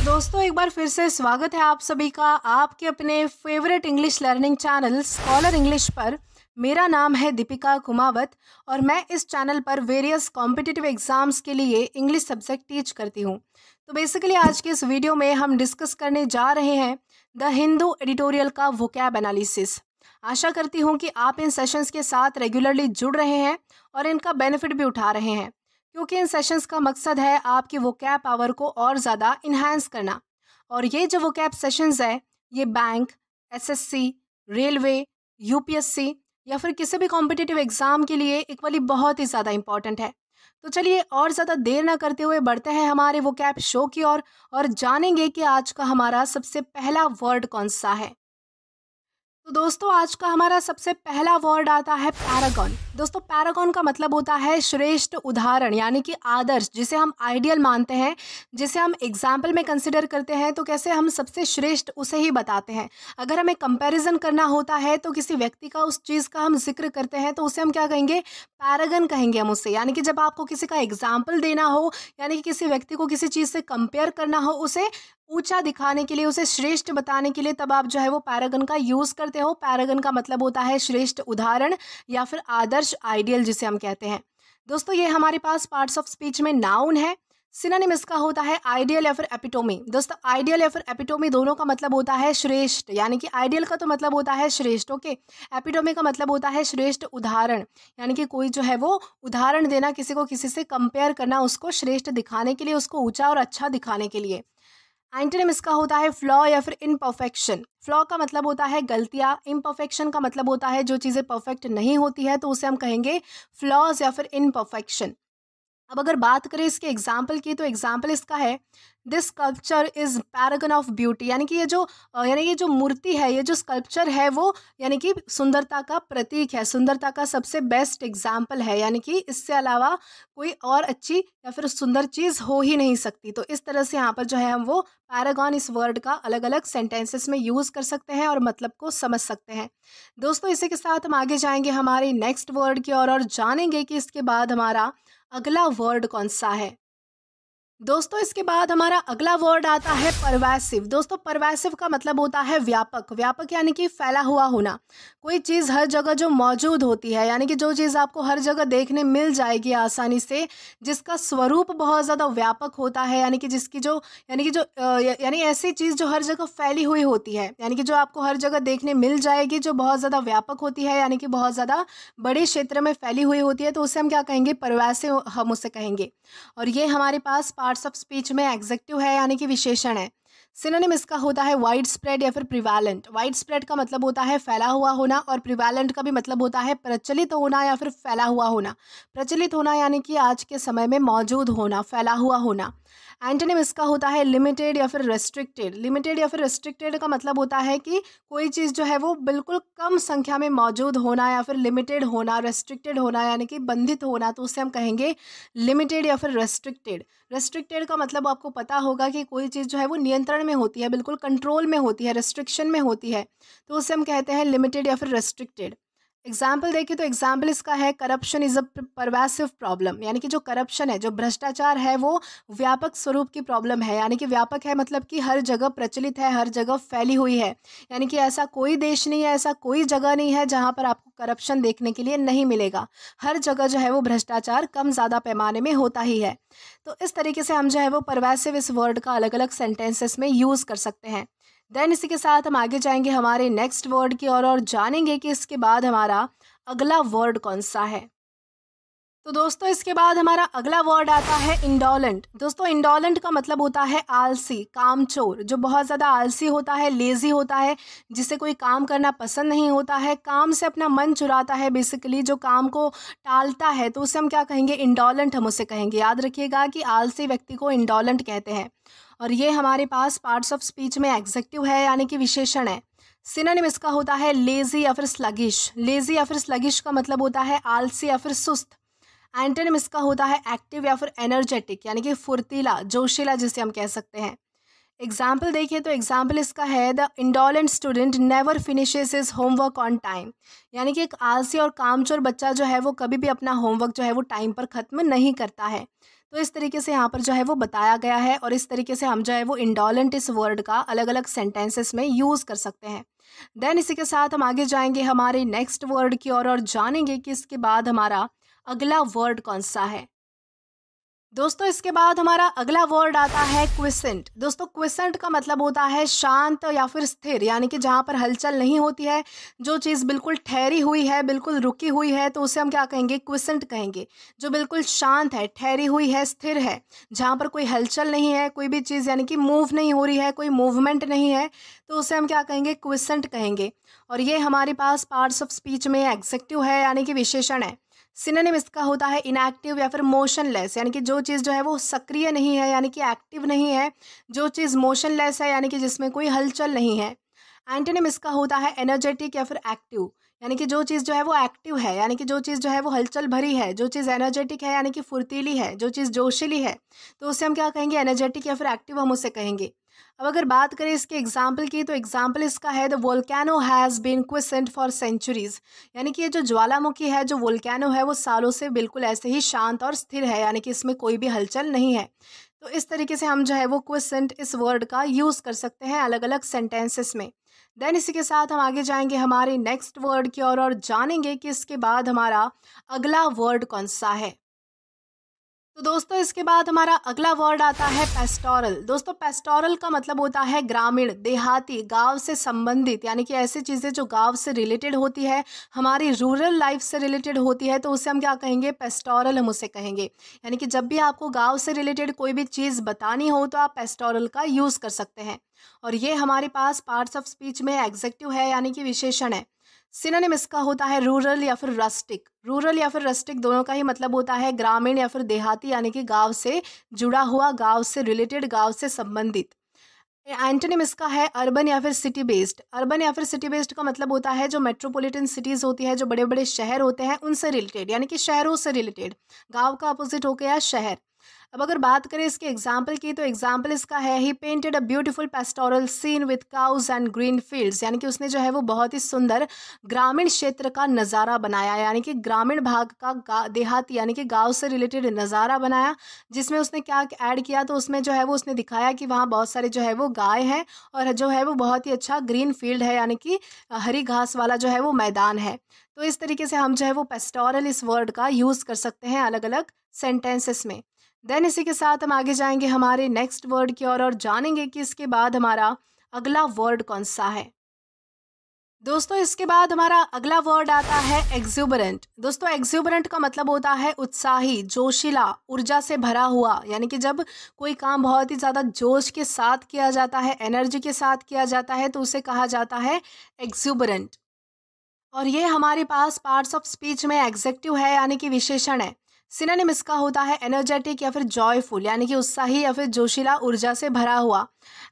दोस्तों एक बार फिर से स्वागत है आप सभी का आपके अपने favourite English learning channel scholar English पर। मेरा नाम है दीपिका कुमावत और मैं इस चैनल पर वेरियस कॉम्पिटिटिव एग्जाम्स के लिए इंग्लिश सब्जेक्ट टीच करती हूँ। तो बेसिकली आज के इस वीडियो में हम डिस्कस करने जा रहे हैं द हिंदू एडिटोरियल का वोकैब एनालिसिस। आशा करती हूँ कि आप इन सेशंस के साथ रेगुलरली जुड़ रहे हैं और इनका बेनिफिट भी उठा रहे हैं, क्योंकि इन सेशंस का मकसद है आपकी वोकैब पावर को और ज़्यादा इन्हांस करना। और ये जो वोकैब सेशंस है ये बैंक, एसएससी, रेलवे, यूपीएससी या फिर किसी भी कॉम्पिटिटिव एग्ज़ाम के लिए इक्वली बहुत ही ज़्यादा इंपॉर्टेंट है। तो चलिए और ज़्यादा देर ना करते हुए बढ़ते हैं हमारे वोकैब शो की ओर और जानेंगे कि आज का हमारा सबसे पहला वर्ड कौन सा है। तो दोस्तों आज का हमारा सबसे पहला वर्ड आता है पैरागॉन। दोस्तों पैरागॉन का मतलब होता है श्रेष्ठ उदाहरण यानी कि आदर्श, जिसे हम आइडियल मानते हैं, जिसे हम एग्जाम्पल में कंसिडर करते हैं तो कैसे हम सबसे श्रेष्ठ उसे ही बताते हैं। अगर हमें कंपैरिजन करना होता है तो किसी व्यक्ति का उस चीज़ का हम जिक्र करते हैं तो उसे हम क्या कहेंगे, पैरागन कहेंगे हम उसे। यानी कि जब आपको किसी का एग्जाम्पल देना हो यानी कि किसी व्यक्ति को किसी चीज़ से कंपेयर करना हो, उसे ऊंचा दिखाने के लिए, उसे श्रेष्ठ बताने के लिए, तब आप जो है वो पैरागन का यूज़ करते हो। पैरागन का मतलब होता है श्रेष्ठ उदाहरण या फिर आदर्श, आइडियल जिसे हम कहते हैं। दोस्तों ये हमारे पास पार्ट्स ऑफ स्पीच में नाउन है। सिनोनिम इसका होता है आइडियल या फिर एपिटोमी। दोस्तों आइडियल या फिर एपिटोमी दोनों का मतलब होता है श्रेष्ठ, यानी कि आइडियल का तो मतलब होता है श्रेष्ठ, ओके। एपिटोमी का मतलब होता है श्रेष्ठ उदाहरण, यानी कि कोई जो है वो उदाहरण देना, किसी को किसी से कंपेयर करना, उसको श्रेष्ठ दिखाने के लिए, उसको ऊंचा और अच्छा दिखाने के लिए। एंटोनिम इसका होता है फ्लॉ या फिर इम्परफेक्शन। फ्लॉ का मतलब होता है गलतियाँ, इम्परफेक्शन का मतलब होता है जो चीज़ें परफेक्ट नहीं होती है, तो उसे हम कहेंगे फ्लॉज या फिर इम्परफेक्शन। अब अगर बात करें इसके एग्जाम्पल की तो एग्जाम्पल इसका है this sculpture is paragon of beauty. यानी कि ये जो मूर्ति है, ये जो स्कल्पचर है वो यानी कि सुंदरता का प्रतीक है, सुंदरता का सबसे बेस्ट एग्जाम्पल है। यानी कि इससे अलावा कोई और अच्छी या फिर सुंदर चीज़ हो ही नहीं सकती। तो इस तरह से यहाँ पर जो है हम वो पैरागन इस वर्ड का अलग अलग सेंटेंसेस में यूज़ कर सकते हैं और मतलब को समझ सकते हैं। दोस्तों इसी के साथ हम आगे जाएंगे हमारे नेक्स्ट वर्ड की ओर और जानेंगे कि इसके बाद हमारा अगला वर्ड कौन सा है। दोस्तों इसके बाद हमारा अगला वर्ड आता है परवैसिव। दोस्तों परवैसिव का मतलब होता है व्यापक। व्यापक यानी कि फैला हुआ होना, कोई चीज़ हर जगह जो मौजूद होती है, यानी कि जो चीज़ आपको हर जगह देखने मिल जाएगी आसानी से, जिसका स्वरूप बहुत ज़्यादा व्यापक होता है, यानी कि जिसकी जो यानी ऐसी चीज़ जो हर जगह फैली हुई होती है, यानी कि जो आपको हर जगह देखने मिल जाएगी, जो बहुत ज़्यादा व्यापक होती है, यानी कि बहुत ज़्यादा बड़े क्षेत्र में फैली हुई होती है, तो उसे हम क्या कहेंगे, परवैसिव हम उसे कहेंगे। और ये हमारे पास पार्ट्स ऑफ स्पीच में एग्जेक्टिव है यानी कि विशेषण है। सिनोनिम इसका होता है वाइड स्प्रेड या फिर प्रिवालेंट। वाइड स्प्रेड का मतलब होता है फैला हुआ होना और प्रिवालेंट का भी मतलब होता है प्रचलित होना या फिर फैला हुआ होना। प्रचलित होना यानी कि आज के समय में मौजूद होना, फैला हुआ होना। एंटोनिम इसका होता है लिमिटेड या फिर रेस्ट्रिक्टेड। लिमिटेड या फिर रेस्ट्रिक्टेड का मतलब होता है कि कोई चीज़ जो है वो बिल्कुल कम संख्या में मौजूद होना या फिर लिमिटेड होना, रेस्ट्रिक्टेड होना यानी कि बंधित होना, तो उसे हम कहेंगे लिमिटेड या फिर रेस्ट्रिक्टेड। रेस्ट्रिक्टेड का मतलब आपको पता होगा कि कोई चीज़ जो है वो नियंत्रण में होती है, बिल्कुल कंट्रोल में होती है, रेस्ट्रिक्शन में होती है, तो उसे हम कहते हैं लिमिटेड या फिर रेस्ट्रिक्टेड। एग्जाम्पल देखिए तो एग्जाम्पल इसका है करप्शन इज़ अ परवैसिव प्रॉब्लम। यानी कि जो करप्शन है, जो भ्रष्टाचार है, वो व्यापक स्वरूप की प्रॉब्लम है। यानी कि व्यापक है मतलब कि हर जगह प्रचलित है, हर जगह फैली हुई है। यानी कि ऐसा कोई देश नहीं है, ऐसा कोई जगह नहीं है जहाँ पर आपको करप्शन देखने के लिए नहीं मिलेगा। हर जगह जो है वो भ्रष्टाचार कम ज़्यादा पैमाने में होता ही है। तो इस तरीके से हम जो है वो परवैसिव इस वर्ड का अलग अलग सेंटेंसेस में यूज़ कर सकते हैं। देन इसी के साथ हम आगे जाएंगे हमारे नेक्स्ट वर्ड की ओर और जानेंगे कि इसके बाद हमारा अगला वर्ड कौन सा है। तो दोस्तों इसके बाद हमारा अगला वर्ड आता है इंडोलेंट। दोस्तों इंडोलेंट का मतलब होता है आलसी, कामचोर, जो बहुत ज़्यादा आलसी होता है, लेजी होता है, जिसे कोई काम करना पसंद नहीं होता है, काम से अपना मन चुराता है, बेसिकली जो काम को टालता है, तो उसे हम क्या कहेंगे, इंडोलेंट हम उसे कहेंगे। याद रखिएगा कि आलसी व्यक्ति को इंडोलेंट कहते हैं। और ये हमारे पास पार्ट्स ऑफ स्पीच में एग्जेक्टिव है यानी कि विशेषण है। सिनोनिम इसका होता है लेजी या फिर स्लगिश। लेजी या फिर स्लगिश का मतलब होता है आलसी या फिर सुस्त। एंटोनिम इसका होता है एक्टिव या फिर एनर्जेटिक, यानी कि फुर्तीला, जोशीला जिसे हम कह सकते हैं। एग्जाम्पल देखिए तो एग्जाम्पल इसका है the indolent student never finishes his homework on time. यानी कि एक आलसी और कामचोर बच्चा जो है वो कभी भी अपना होमवर्क जो है वो टाइम पर ख़त्म नहीं करता है। तो इस तरीके से यहाँ पर जो है वो बताया गया है और इस तरीके से हम जो है वो इंडोलेंट इस वर्ड का अलग अलग सेंटेंसेस में यूज़ कर सकते हैं। देन इसी के साथ हम आगे जाएंगे हमारे नेक्स्ट वर्ड की ओर और जानेंगे कि इसके बाद हमारा अगला वर्ड कौन सा है। दोस्तों इसके बाद हमारा अगला वर्ड आता है क्विसेंट। दोस्तों क्विसेंट का मतलब होता है शांत या फिर स्थिर, यानी कि जहाँ पर हलचल नहीं होती है, जो चीज़ बिल्कुल ठहरी हुई है, बिल्कुल रुकी हुई है, तो उसे हम क्या कहेंगे, क्विसेंट कहेंगे। जो बिल्कुल शांत है, ठहरी हुई है, स्थिर है, जहाँ पर कोई हलचल नहीं है, कोई भी चीज़ यानी कि मूव नहीं हो रही है, कोई मूवमेंट नहीं है, तो उसे हम क्या कहेंगे, क्विसेंट कहेंगे। और ये हमारे पास पार्ट्स ऑफ स्पीच में एग्जेक्टिव है, यानी कि विशेषण है। सिनोनिम इसका होता है इनएक्टिव या फिर मोशनलेस, यानी कि जो चीज़ जो है वो सक्रिय नहीं है, यानी कि एक्टिव नहीं है। जो चीज़ मोशनलेस है, यानी कि जिसमें कोई हलचल नहीं है। एंटोनिम इसका होता है एनर्जेटिक या फिर एक्टिव, यानी कि जो चीज़ जो है वो एक्टिव है, यानी कि जो चीज़ जो है वो हलचल भरी है। जो चीज़ एनर्जेटिक है यानी कि फुर्तीली है, जो चीज़ जोशीली है, तो उसे हम क्या कहेंगे, एनर्जेटिक या फिर एक्टिव हम उसे कहेंगे। अब अगर बात करें इसके एग्जाम्पल की, तो एग्जाम्पल इसका है the volcano has been quiescent for centuries, यानी कि ये जो ज्वालामुखी है, जो वोल्केनो है, वो सालों से बिल्कुल ऐसे ही शांत और स्थिर है, यानी कि इसमें कोई भी हलचल नहीं है। तो इस तरीके से हम जो है वो क्विसेंट इस वर्ड का यूज़ कर सकते हैं अलग अलग सेंटेंसेस में। देन इसी के साथ हम आगे जाएंगे हमारे नेक्स्ट वर्ड की ओर और जानेंगे कि इसके बाद हमारा अगला वर्ड कौन सा है। तो दोस्तों इसके बाद हमारा अगला वर्ड आता है पेस्टोरल। दोस्तों पेस्टोरल का मतलब होता है ग्रामीण, देहाती, गांव से संबंधित, यानी कि ऐसी चीज़ें जो गांव से रिलेटेड होती है, हमारी रूरल लाइफ से रिलेटेड होती है, तो उसे हम क्या कहेंगे, पेस्टोरल हम उसे कहेंगे। यानी कि जब भी आपको गांव से रिलेटेड कोई भी चीज़ बतानी हो तो आप पेस्टोरल का यूज़ कर सकते हैं। और ये हमारे पास पार्ट्स ऑफ स्पीच में एग्जेक्टिव है, यानी कि विशेषण है। सिनोनिम इसका होता है रूरल या फिर रस्टिक। रूरल या फिर रस्टिक दोनों का ही मतलब होता है ग्रामीण या फिर देहाती, यानी कि गांव से जुड़ा हुआ, गांव से रिलेटेड, गांव से संबंधित। एंटोनिम इसका है अर्बन या फिर सिटी बेस्ड। अर्बन या फिर सिटी बेस्ड का मतलब होता है जो मेट्रोपॉलिटन सिटीज़ होती है, जो बड़े बड़े शहर होते हैं, उनसे रिलेटेड, यानी कि शहरों से रिलेटेड। गांव का अपोजिट हो गया शहर। अब अगर बात करें इसके एग्जाम्पल की, तो एग्जाम्पल इसका है he painted a beautiful pastoral scene with cows and green fields, यानी कि उसने जो है वो बहुत ही सुंदर ग्रामीण क्षेत्र का नज़ारा बनाया, यानी कि ग्रामीण भाग का देहात यानी कि गांव से रिलेटेड नज़ारा बनाया। जिसमें उसने क्या ऐड किया, तो उसमें जो है वो उसने दिखाया कि वहाँ बहुत सारे जो है वो गाय हैं और जो है वो बहुत ही अच्छा ग्रीन फील्ड है, यानी कि हरी घास वाला जो है वो मैदान है। तो इस तरीके से हम जो है वो पेस्टोरल इस वर्ड का यूज़ कर सकते हैं अलग अलग सेंटेंसेस में। देन इसी के साथ हम आगे जाएंगे हमारे नेक्स्ट वर्ड की ओर और जानेंगे कि इसके बाद हमारा अगला वर्ड कौन सा है। दोस्तों इसके बाद हमारा अगला वर्ड आता है एक्सूबरेंट। दोस्तों एक्सूबरेंट का मतलब होता है उत्साही, जोशीला, ऊर्जा से भरा हुआ, यानी कि जब कोई काम बहुत ही ज़्यादा जोश के साथ किया जाता है, एनर्जी के साथ किया जाता है, तो उसे कहा जाता है एक्सूबरेंट। और ये हमारे पास पार्ट्स ऑफ स्पीच में एग्जेक्टिव है, यानी कि विशेषण है। सिनोनिम इसका होता है एनर्जेटिक या फिर जॉयफुल, यानी कि उत्साही या फिर जोशीला, ऊर्जा से भरा हुआ।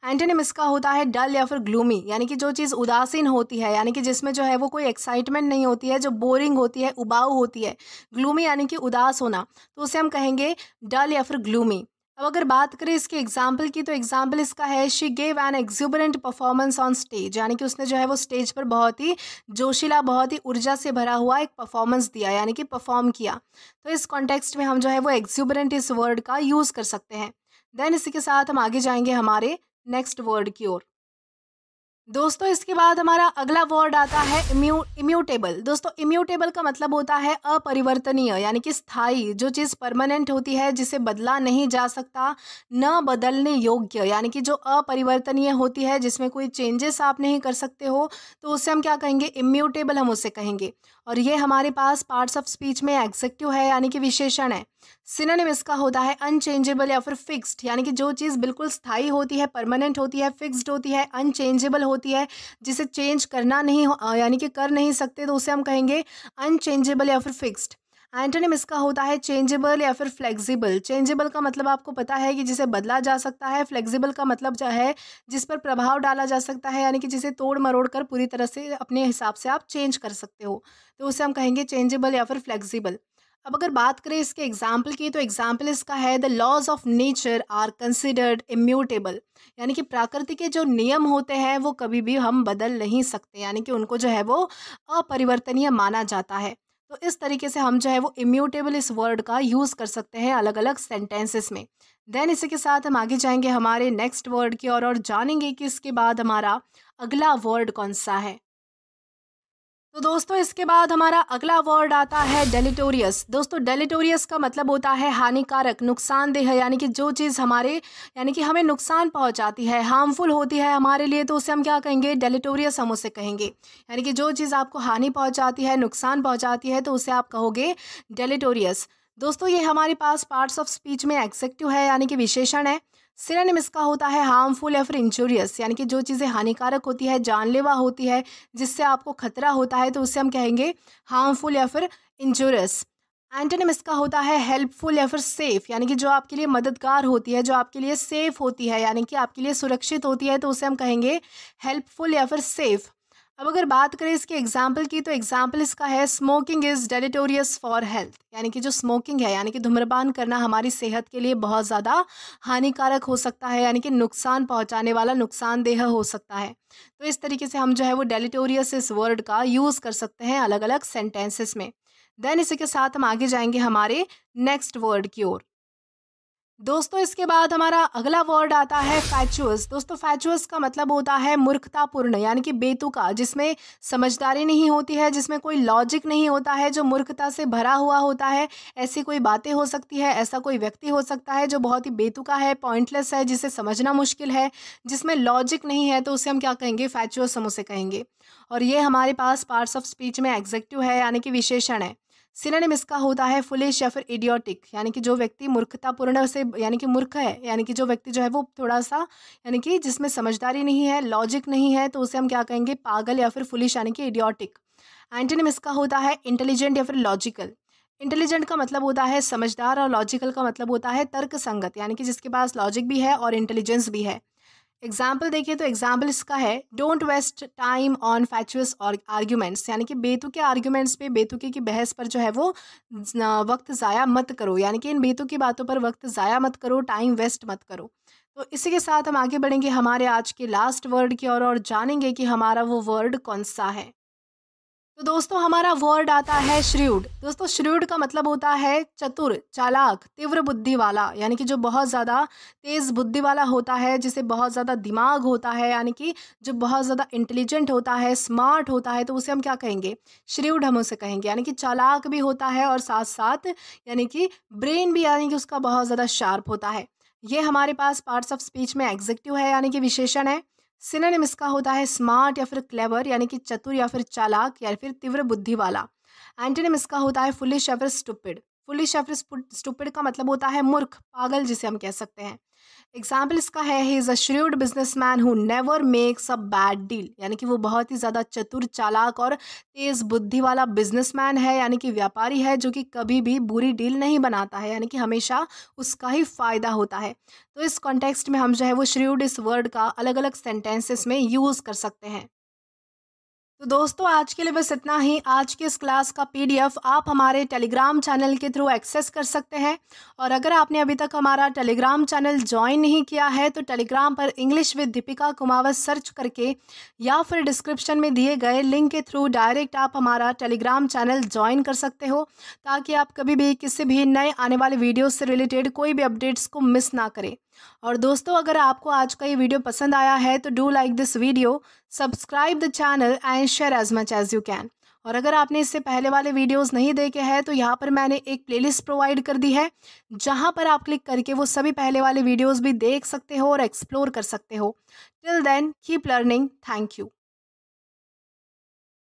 एंटोनिम इसका होता है डल या फिर ग्लूमी, यानी कि जो चीज़ उदासीन होती है, यानी कि जिसमें जो है वो कोई एक्साइटमेंट नहीं होती है, जो बोरिंग होती है, उबाऊ होती है। ग्लूमी यानी कि उदास होना, तो उसे हम कहेंगे डल या फिर ग्लूमी। अब अगर बात करें इसके एग्जाम्पल की, तो एग्जाम्पल इसका है she gave an exuberant performance on stage, यानी कि उसने जो है वो स्टेज पर बहुत ही जोशीला, बहुत ही ऊर्जा से भरा हुआ एक परफॉर्मेंस दिया, यानी कि परफॉर्म किया। तो इस कॉन्टेक्स्ट में हम जो है वो एक्सूबरेंट इस वर्ड का यूज़ कर सकते हैं। देन इसी के साथ हम आगे जाएंगे हमारे नेक्स्ट वर्ड की ओर। दोस्तों इसके बाद हमारा अगला वर्ड आता है इम्यूटेबल। दोस्तों इम्यूटेबल का मतलब होता है अपरिवर्तनीय, यानी कि स्थायी, जो चीज़ परमानेंट होती है, जिसे बदला नहीं जा सकता, न बदलने योग्य, यानी कि जो अपरिवर्तनीय होती है, जिसमें कोई चेंजेस आप नहीं कर सकते हो, तो उसे हम क्या कहेंगे, इम्यूटेबल हम उसे कहेंगे। और ये हमारे पास पार्ट्स ऑफ स्पीच में एग्जेक्टिव है, यानी कि विशेषण है। सिनोनिम इसका होता है अनचेंजेबल या फिर फिक्स्ड, यानी कि जो चीज़ बिल्कुल स्थायी होती है, परमानेंट होती है, फिक्स्ड होती है, अनचेंजेबल होती है, जिसे चेंज करना नहीं यानी कि कर नहीं सकते, तो उसे हम कहेंगे अनचेंजेबल या फिर फिक्स्ड। एंटोनिम इसका होता है चेंजेबल या फिर फ्लेक्सिबल। चेंजेबल का मतलब आपको पता है कि जिसे बदला जा सकता है। फ्लेक्सिबल का मतलब जो है जिस पर प्रभाव डाला जा सकता है, यानी कि जिसे तोड़ मरोड़ कर पूरी तरह से अपने हिसाब से आप चेंज कर सकते हो, तो उसे हम कहेंगे चेंजेबल या फिर फ्लेक्सिबल। अब अगर बात करें इसके एग्जाम्पल की, तो एग्जाम्पल इसका है the laws of nature are considered immutable, यानी कि प्रकृति के जो नियम होते हैं वो कभी भी हम बदल नहीं सकते, यानी कि उनको जो है वो अपरिवर्तनीय माना जाता है। तो इस तरीके से हम जो है वो इम्यूटेबल इस वर्ड का यूज़ कर सकते हैं अलग अलग सेंटेंसेस में। देन इसी के साथ हम आगे जाएंगे हमारे नेक्स्ट वर्ड की ओर और जानेंगे कि इसके बाद हमारा अगला वर्ड कौन सा है। तो दोस्तों इसके बाद हमारा अगला वर्ड आता है डेलिटोरियस। दोस्तों डेलिटोरियस का मतलब होता है हानिकारक, नुकसानदेह, यानी कि जो चीज़ हमारे यानी कि हमें नुकसान पहुंचाती है, हार्मफुल होती है हमारे लिए, तो उसे हम क्या कहेंगे, डेलिटोरियस हम उसे कहेंगे। यानी कि जो चीज़ आपको हानि पहुंचाती है, नुकसान पहुंचाती है, तो उसे आप कहोगे डेलिटोरियस। दोस्तों ये हमारे पास पार्ट्स ऑफ स्पीच में एग्जेक्टिव है, यानी कि विशेषण है। सिनोनिम इसका होता है हार्मफुल या फिर इंजूरियस, यानी कि जो चीज़ें हानिकारक होती है, जानलेवा होती है, जिससे आपको खतरा होता है, तो उसे हम कहेंगे हार्मफुल या फिर इंजूरियस। एंटोनिम इसका होता है हेल्पफुल या फिर सेफ, यानी कि जो आपके लिए मददगार होती है, जो आपके लिए सेफ होती है, यानी कि आपके लिए सुरक्षित होती है, तो उसे हम कहेंगे हेल्पफुल या फिर सेफ। अब अगर बात करें इसके एग्जाम्पल की, तो एग्जाम्पल इसका है स्मोकिंग इज़ डेलिटोरियस फॉर हेल्थ, यानी कि जो स्मोकिंग है, यानी कि धूम्रपान करना हमारी सेहत के लिए बहुत ज़्यादा हानिकारक हो सकता है, यानी कि नुकसान पहुंचाने वाला, नुकसानदेह हो सकता है। तो इस तरीके से हम जो है वो डेलिटोरियस इस वर्ड का यूज़ कर सकते हैं अलग अलग सेंटेंसेस में। देन इसी के साथ हम आगे जाएंगे हमारे नेक्स्ट वर्ड की ओर। दोस्तों इसके बाद हमारा अगला वर्ड आता है फैचुअस। दोस्तों फैचुअस का मतलब होता है मूर्खतापूर्ण, यानी कि बेतुका, जिसमें समझदारी नहीं होती है, जिसमें कोई लॉजिक नहीं होता है, जो मूर्खता से भरा हुआ होता है। ऐसी कोई बातें हो सकती है, ऐसा कोई व्यक्ति हो सकता है जो बहुत ही बेतुका है, पॉइंटलेस है, जिसे समझना मुश्किल है, जिसमें लॉजिक नहीं है, तो उसे हम क्या कहेंगे, फैचुअस हम उसे कहेंगे। और ये हमारे पास पार्ट्स ऑफ स्पीच में एग्जेक्टिव है, यानी कि विशेषण है। सिनोनिम इसका होता है फुलिश या फिर इडियोटिक, यानी कि जो व्यक्ति मूर्खतापूर्ण से, यानी कि मूर्ख है, यानी कि जो व्यक्ति जो है वो थोड़ा सा, यानी कि जिसमें समझदारी नहीं है, लॉजिक नहीं है, तो उसे हम क्या कहेंगे, पागल या फिर फुलिश, यानी कि इडियोटिक। एंटोनिम इसका होता है इंटेलिजेंट या फिर लॉजिकल। इंटेलिजेंट का मतलब होता है समझदार और लॉजिकल का मतलब होता है तर्क संगत, यानी कि जिसके पास लॉजिक भी है और इंटेलिजेंस भी है। एग्जाम्पल देखिए तो एग्जाम्पल इसका है डोंट वेस्ट टाइम ऑन फैचुअस और आर्ग्यूमेंट्स, यानी कि बेतुके आर्ग्यूमेंट्स पे, बेतुके की बहस पर जो है वो वक्त ज़ाया मत करो, यानी कि इन बेतुकी बातों पर वक्त ज़ाया मत करो, टाइम वेस्ट मत करो। तो इसी के साथ हम आगे बढ़ेंगे हमारे आज के लास्ट वर्ड की ओर और जानेंगे कि हमारा वो वर्ड कौन सा है। तो दोस्तों हमारा वर्ड आता है श्रीउड। दोस्तों श्रीउड का मतलब होता है चतुर, चालाक, तीव्र बुद्धि वाला, यानी कि जो बहुत ज़्यादा तेज़ बुद्धि वाला होता है, जिसे बहुत ज़्यादा दिमाग होता है, यानी कि जो बहुत ज़्यादा इंटेलिजेंट होता है, स्मार्ट होता है, तो उसे हम क्या कहेंगे, श्रीउड हम उसे कहेंगे। यानी कि चालाक भी होता है और साथ साथ यानी कि ब्रेन भी, यानी कि उसका बहुत ज़्यादा शार्प होता है। ये हमारे पास पार्ट्स ऑफ स्पीच में एग्जेक्टिव है, यानी कि विशेषण है। सिनोनिम इसका होता है स्मार्ट या फिर क्लेवर, यानी कि चतुर या फिर चालाक या फिर तीव्र बुद्धि वाला। एंटोनिम इसका होता है फुलिश या फिर स्टूपिड। फुलिश या फिर स्टूपिड का मतलब होता है मूर्ख, पागल, जिसे हम कह सकते हैं। एग्जाम्पल इसका है he is a shrewd businessman who never makes a bad deal, यानी कि वो बहुत ही ज़्यादा चतुर, चालाक और तेज़ बुद्धि वाला बिजनेसमैन है, यानी कि व्यापारी है, जो कि कभी भी बुरी डील नहीं बनाता है, यानी कि हमेशा उसका ही फ़ायदा होता है। तो इस कॉन्टेक्स्ट में हम जो है वो श्रूड इस वर्ड का अलग अलग सेंटेंसेस में यूज़ कर सकते हैं। तो दोस्तों आज के लिए बस इतना ही। आज की इस क्लास का पीडीएफ आप हमारे टेलीग्राम चैनल के थ्रू एक्सेस कर सकते हैं। और अगर आपने अभी तक हमारा टेलीग्राम चैनल ज्वाइन नहीं किया है तो टेलीग्राम पर English with Deepika Kumawat search करके या फिर डिस्क्रिप्शन में दिए गए लिंक के थ्रू डायरेक्ट आप हमारा टेलीग्राम चैनल ज्वाइन कर सकते हो, ताकि आप कभी भी किसी भी नए आने वाले वीडियो से रिलेटेड कोई भी अपडेट्स को मिस ना करें। और दोस्तों अगर आपको आज का ये वीडियो पसंद आया है तो do like this video, subscribe the channel and share as much as you can. और अगर आपने इससे पहले वाले वीडियोस नहीं देखे हैं तो यहाँ पर मैंने एक प्लेलिस्ट प्रोवाइड कर दी है, जहाँ पर आप क्लिक करके वो सभी पहले वाले वीडियोस भी देख सकते हो और एक्सप्लोर कर सकते हो। Till then keep learning. Thank you.